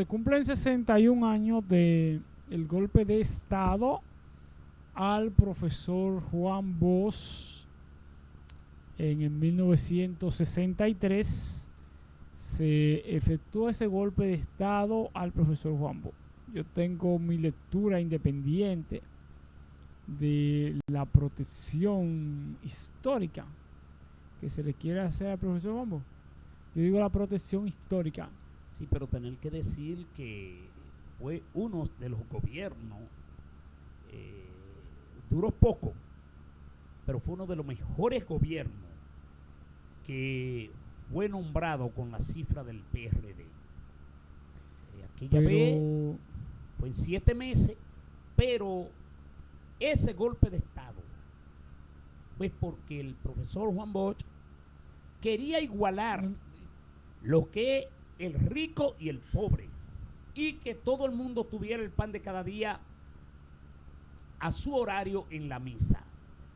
Se cumplen 61 años del golpe de Estado al profesor Juan Bosch en el 1963. Se efectuó ese golpe de Estado al profesor Juan Bosch. Yo tengo mi lectura independiente de la protección histórica que se le quiere hacer al profesor Juan Bosch. Yo digo la protección histórica. Sí, pero tener que decir que fue uno de los gobiernos, duró poco, pero fue uno de los mejores gobiernos que fue nombrado con la cifra del PRD. Aquella vez fue en 7 meses, pero ese golpe de Estado fue porque el profesor Juan Bosch quería igualar lo que es el rico y el pobre, y que todo el mundo tuviera el pan de cada día a su horario en la mesa.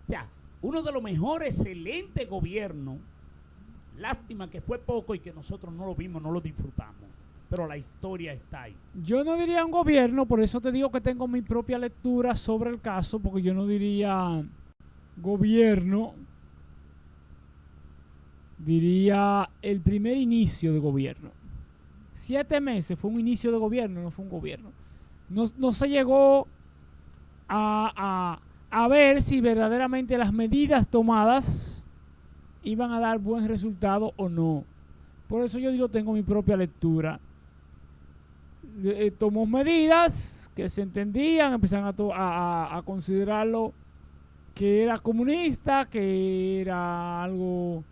O sea, uno de los mejores, excelentes gobiernos. Lástima que fue poco y que nosotros no lo vimos, no lo disfrutamos, pero la historia está ahí. Yo no diría un gobierno, por eso te digo que tengo mi propia lectura sobre el caso, porque yo no diría gobierno, diría el primer inicio de gobierno. 7 meses fue un inicio de gobierno, no fue un gobierno. No se llegó a ver si verdaderamente las medidas tomadas iban a dar buen resultado o no. Por eso yo digo, tengo mi propia lectura. Tomó medidas que se entendían, empezaron a considerarlo que era comunista, que era algo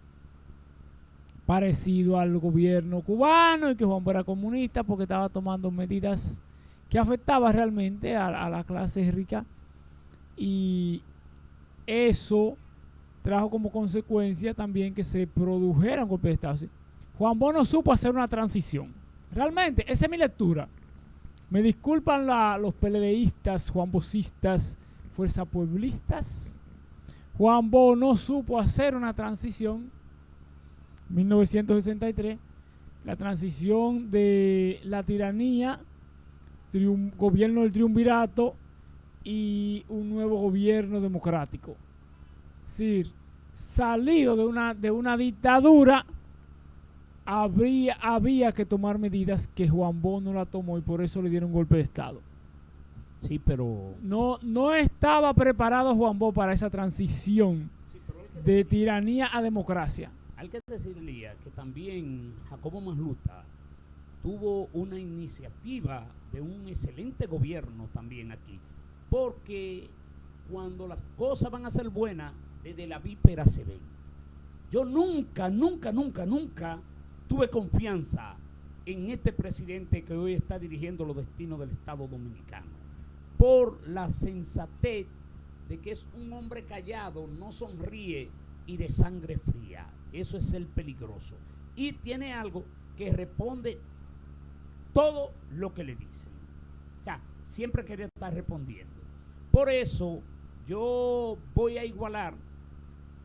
parecido al gobierno cubano, y que Juan era comunista porque estaba tomando medidas que afectaban realmente a la clase rica, y eso trajo como consecuencia también que se produjera un golpe de Estado. Juan Bosch no supo hacer una transición. Realmente, esa es mi lectura. Me disculpan los PLDistas, juanbosistas, fuerza pueblistas. Juan Bosch no supo hacer una transición. 1963, la transición de la tiranía, gobierno del triunvirato y un nuevo gobierno democrático. Es decir, salido de una dictadura, había que tomar medidas que Juan Bosch no la tomó, y por eso le dieron un golpe de Estado. Sí, pero no estaba preparado Juan Bosch para esa transición de tiranía a democracia. Hay que decirle que también Jacobo Masluta tuvo una iniciativa de un excelente gobierno también aquí, porque cuando las cosas van a ser buenas, desde la víspera se ven. Yo nunca tuve confianza en este presidente que hoy está dirigiendo los destinos del Estado Dominicano, por la sensatez de que es un hombre callado, no sonríe y de sangre fría. Eso es el peligroso. Y tiene algo que responde todo lo que le dicen. O sea, siempre quería estar respondiendo. Por eso yo voy a igualar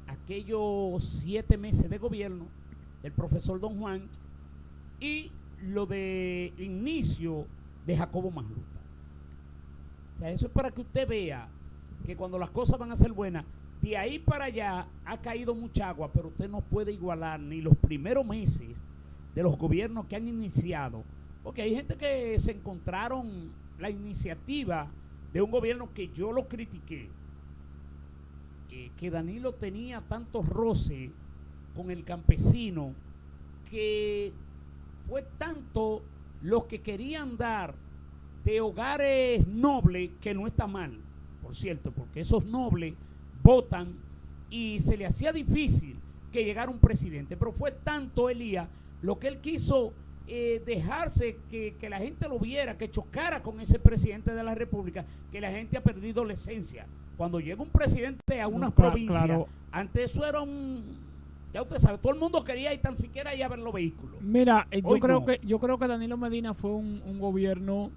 aquellos 7 meses de gobierno del profesor Don Juan y lo de inicio de Jacobo Masluta. O sea, eso es para que usted vea que cuando las cosas van a ser buenas, de ahí para allá ha caído mucha agua, pero usted no puede igualar ni los primeros meses de los gobiernos que han iniciado, porque hay gente que se encontraron la iniciativa de un gobierno que yo lo critiqué, que Danilo tenía tantos roces con el campesino, que fue tanto los que querían dar de hogares nobles, que no está mal, por cierto, porque esos nobles votan, y se le hacía difícil que llegara un presidente, pero fue tanto, Elías, lo que él quiso dejarse que la gente lo viera, que chocara con ese presidente de la República, que la gente ha perdido la esencia. Cuando llega un presidente a una provincia, claro, antes eso era ya usted sabe, todo el mundo quería ir tan siquiera ir a ver los vehículos. Mira, yo creo que Danilo Medina fue un gobierno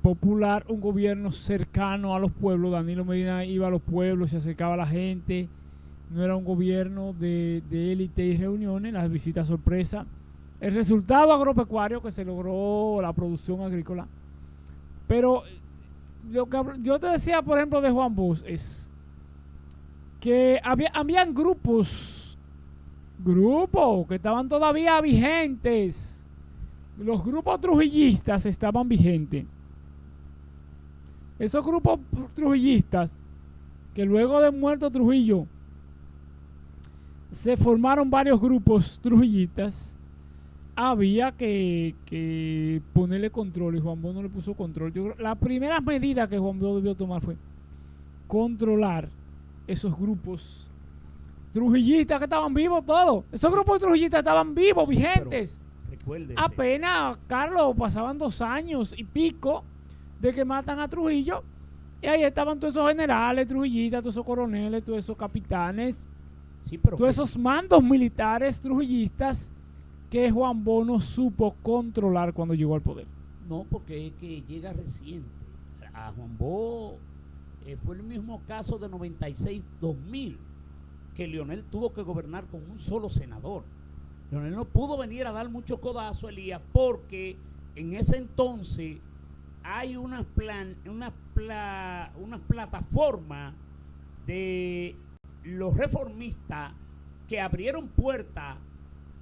popular, un gobierno cercano a los pueblos. Danilo Medina iba a los pueblos, se acercaba a la gente. No era un gobierno de élite y reuniones, las visitas sorpresa. el resultado agropecuario que se logró, la producción agrícola. Pero lo que yo te decía, por ejemplo, de Juan Bosch es que habían grupos que estaban todavía vigentes. Los grupos trujillistas estaban vigentes. Esos grupos trujillistas, que luego de muerto Trujillo, se formaron varios grupos trujillistas, había que ponerle control, y Juan Bosch no le puso control. La primera medida que Juan Bosch debió tomar fue controlar esos grupos trujillistas que estaban vivos todos. Esos grupos trujillistas estaban vivos, Sí, vigentes. Recuérdese. Apenas, Carlos, pasaban 2 años y pico de que matan a Trujillo, y ahí estaban todos esos generales trujillistas, todos esos coroneles, todos esos capitanes, Sí, pero todos esos mandos militares trujillistas que Juan Bosch no supo controlar cuando llegó al poder. no, porque es que llega reciente. A Juan Bosch fue el mismo caso de 96-2000, que Leonel tuvo que gobernar con un solo senador. Leonel no pudo venir a dar mucho codazo a Elías porque en ese entonces hay una plataforma de los reformistas que abrieron puertas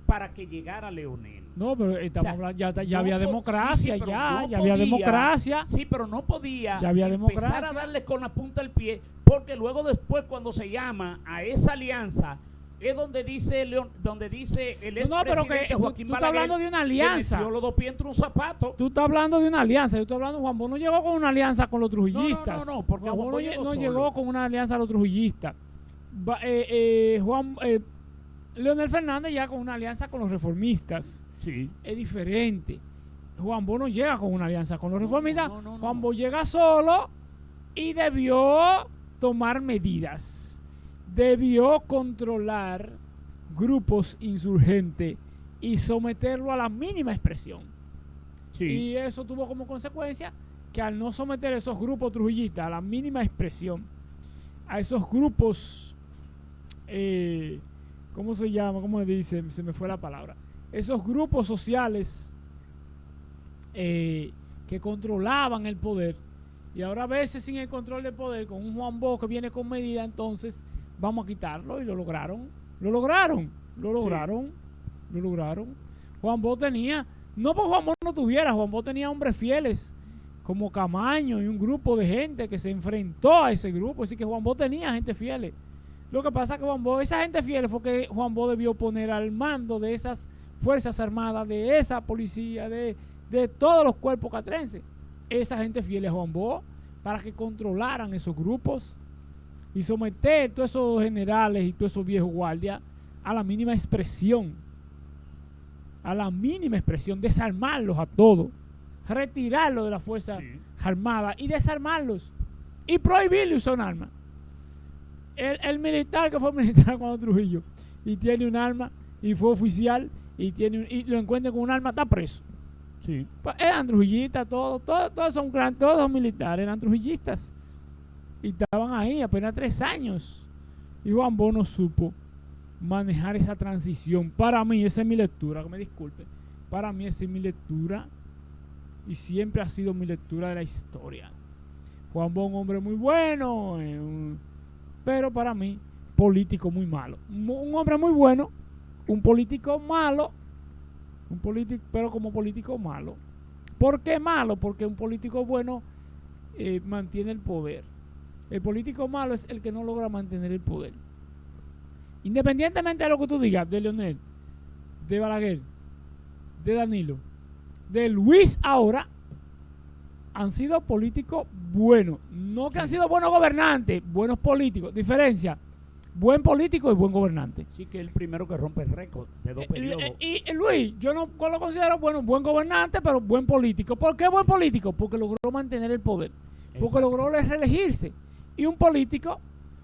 para que llegara Leonel. No, pero estamos hablando, ya había no democracia, sí, pero ya no había podía, democracia. Sí, pero no podía Ya había empezar democracia. a darle con la punta del pie, porque luego después cuando se llama a esa alianza es donde dice el No, pero que expresidente tú Joaquín estás Balaguer, hablando de una que alianza. metió los 2 pies entre un zapato. Tú estás hablando de una alianza. Yo estoy hablando, Juan Bosch no llegó con una alianza con los trujillistas. No, porque Juan Juan Bosch Bosch no llegó llegó solo. con una alianza a los trujillistas. Leonel Fernández ya con una alianza con los reformistas. Sí. Es diferente. Juan Bosch no llega con una alianza con los reformistas. No. Juan Bosch llega solo y debió tomar medidas. Debió controlar grupos insurgentes y someterlo a la mínima expresión. Sí. Y eso tuvo como consecuencia que al no someter a esos grupos trujillistas a la mínima expresión, a esos grupos, ¿cómo se llama? ¿Cómo dice? Se me fue la palabra. Esos grupos sociales que controlaban el poder, y ahora a veces sin el control del poder, con un Juan Bosch que viene con medida, entonces vamos a quitarlo, y lo lograron. Juan Bosch tenía, no porque Juan Bosch no tuviera, Juan Bosch tenía hombres fieles como Camaño y un grupo de gente que se enfrentó a ese grupo, así que Juan Bosch tenía gente fiel. Lo que pasa es que esa gente fiel fue que Juan Bosch debió poner al mando de esas fuerzas armadas, de esa policía, de todos los cuerpos catrenses, esa gente fiel a Juan Bosch, para que controlaran esos grupos y someter todos esos generales y todos esos viejos guardias a la mínima expresión, desarmarlos a todos, retirarlos de la fuerza armada y desarmarlos y prohibirle usar un arma. El militar que fue militar cuando Trujillo y tiene un arma y fue oficial y lo encuentran con un arma, está preso. Sí. Eran trujillistas, todos son militares, eran trujillistas y estaban ahí apenas 3 años, y Juan Bosch no supo manejar esa transición. Para mí, esa es mi lectura, que me disculpe, para mí esa es mi lectura y siempre ha sido mi lectura de la historia. Juan Bosch, un hombre muy bueno, pero para mí político muy malo. Un hombre muy bueno, un político malo, pero como político malo. ¿Por qué malo? Porque un político bueno mantiene el poder. El político malo es el que no logra mantener el poder. Independientemente de lo que tú digas, de Leonel, de Balaguer, de Danilo, de Luis ahora, han sido políticos buenos. No que han sido buenos gobernantes, buenos políticos. Diferencia, buen político y buen gobernante. Sí, que es el primero que rompe el récord de 2 periodos. Y Luis, yo no lo considero buen gobernante, pero buen político. ¿Por qué buen político? Porque logró mantener el poder. Porque logró reelegirse. Y un político,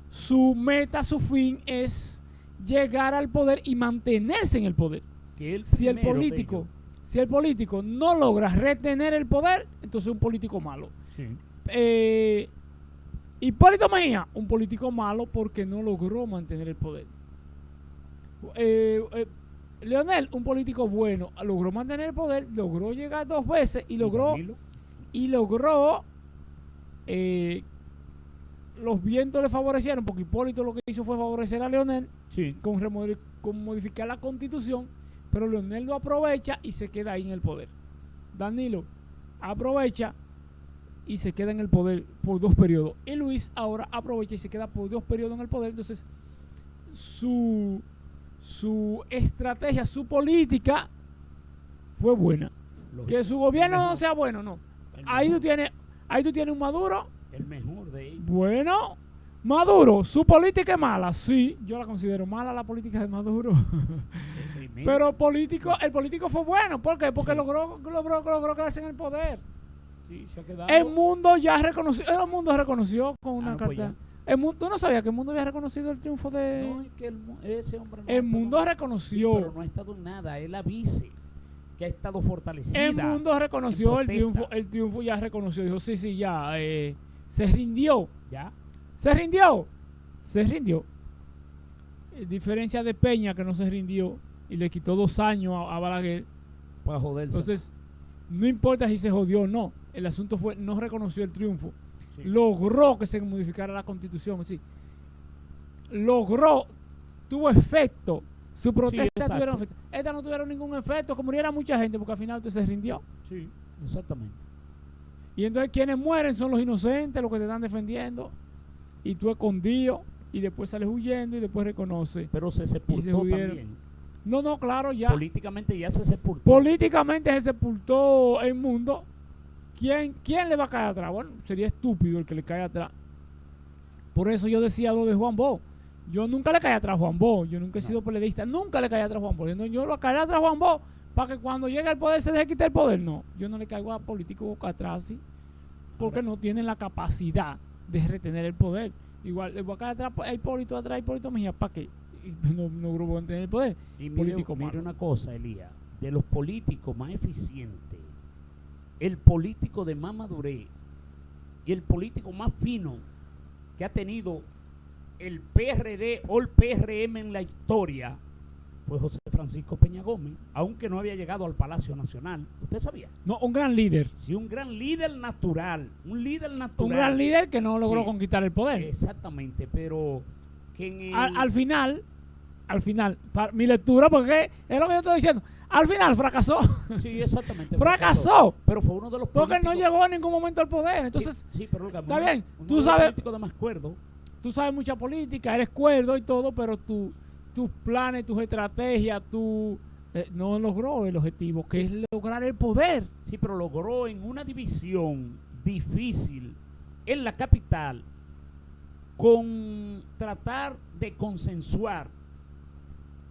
su meta, su fin es llegar al poder y mantenerse en el poder. Si el político no logra retener el poder, entonces es un político malo. Sí. Hipólito Mejía, un político malo porque no logró mantener el poder. Leonel, un político bueno, logró mantener el poder, logró llegar 2 veces y logró los vientos le favorecieron, porque Hipólito lo que hizo fue favorecer a Leonel con modificar la constitución, pero Leonel lo aprovecha y se queda ahí en el poder. Danilo aprovecha y se queda en el poder por 2 periodos. Y Luis ahora aprovecha y se queda por 2 periodos en el poder. Entonces, su estrategia, su política fue buena. Que su gobierno no sea bueno, no. Ahí tú tienes un Maduro. El mejor de ellos. Bueno, Maduro, su política es mala, sí, yo la considero mala la política de Maduro. Pero el político fue bueno, ¿por qué? Porque logró quedarse en el poder. Sí, se ha quedado. El mundo reconoció con una carta. ¿Tú no sabías que el mundo había reconocido el triunfo de...? No, es que ese hombre no el mundo reconoció. Sí, pero no ha estado en nada, él avise que ha estado fortalecida. El mundo reconoció el triunfo ya reconoció, dijo, sí, ya, se rindió. ¿Ya? Se rindió. Diferencia de Peña, que no se rindió y le quitó 2 años a Balaguer. Para joderse. Entonces, no importa si se jodió o no. El asunto fue, no reconoció el triunfo. Sí. Logró que se modificara la constitución. Sí. Logró, tuvo efecto. Su protesta tuvieron efecto. Esta no tuvieron ningún efecto, que muriera mucha gente, porque al final usted se rindió. Sí, exactamente. Y entonces quienes mueren son los inocentes, los que te están defendiendo. Y tú escondido, y después sales huyendo, y después reconoce. Pero se sepultó también. No, claro, ya. Políticamente ya se sepultó. Políticamente se sepultó el mundo. ¿Quién le va a caer atrás? Bueno, sería estúpido el que le cae atrás. Por eso yo decía lo de Juan Bosch. Yo nunca le caí atrás a Juan Bosch. Yo nunca he sido periodista. Nunca le caí atrás a Juan Bosch. Yo lo caeré atrás a Juan Bosch para que cuando llegue al poder se deje quitar el poder. No, yo no le caigo a políticos boca atrás así, porque no tienen la capacidad de retener el poder. Igual le voy a caer atrás a Hipólito Mejía, ¿para qué? No logró mantener el poder. Y mire una cosa, Elías, de los políticos más eficientes, el político de más madurez y el político más fino que ha tenido el PRD o el PRM en la historia fue José Francisco Peña Gómez, aunque no había llegado al Palacio Nacional. ¿Usted sabía? No, un gran líder. Sí, un gran líder natural. Un gran líder que no logró conquistar el poder. Exactamente, pero que al final, mi lectura, porque es lo que yo estoy diciendo, al final fracasó. Sí, exactamente. fracasó. Pero fue uno de los políticos. Porque no llegó en ningún momento al poder. Entonces, sí, pero está bien. Tú sabes. De más cuerdo. Tú sabes mucha política, eres cuerdo y todo, pero tus planes, tus estrategias, no logró el objetivo, que es lograr el poder. Sí, pero logró en una división difícil en la capital con tratar de consensuar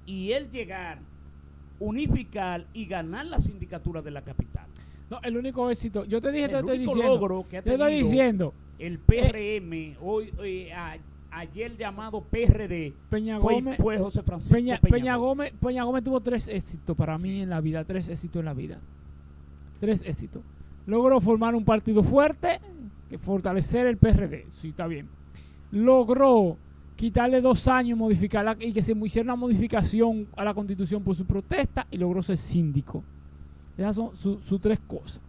y él llegar, unificar y ganar la sindicatura de la capital. No, el único éxito, yo te dije, el único logro que ha tenido el PRM, ayer llamado PRD, fue José Francisco Peña Gómez tuvo 3 éxitos para mí en la vida, 3 éxitos en la vida. 3 éxitos. Logró formar un partido fuerte, que fortalecer el PRD, sí, está bien. Logró quitarle 2 años, modificarla y que se hiciera una modificación a la Constitución por su protesta, y logró ser síndico. Esas son sus 3 cosas.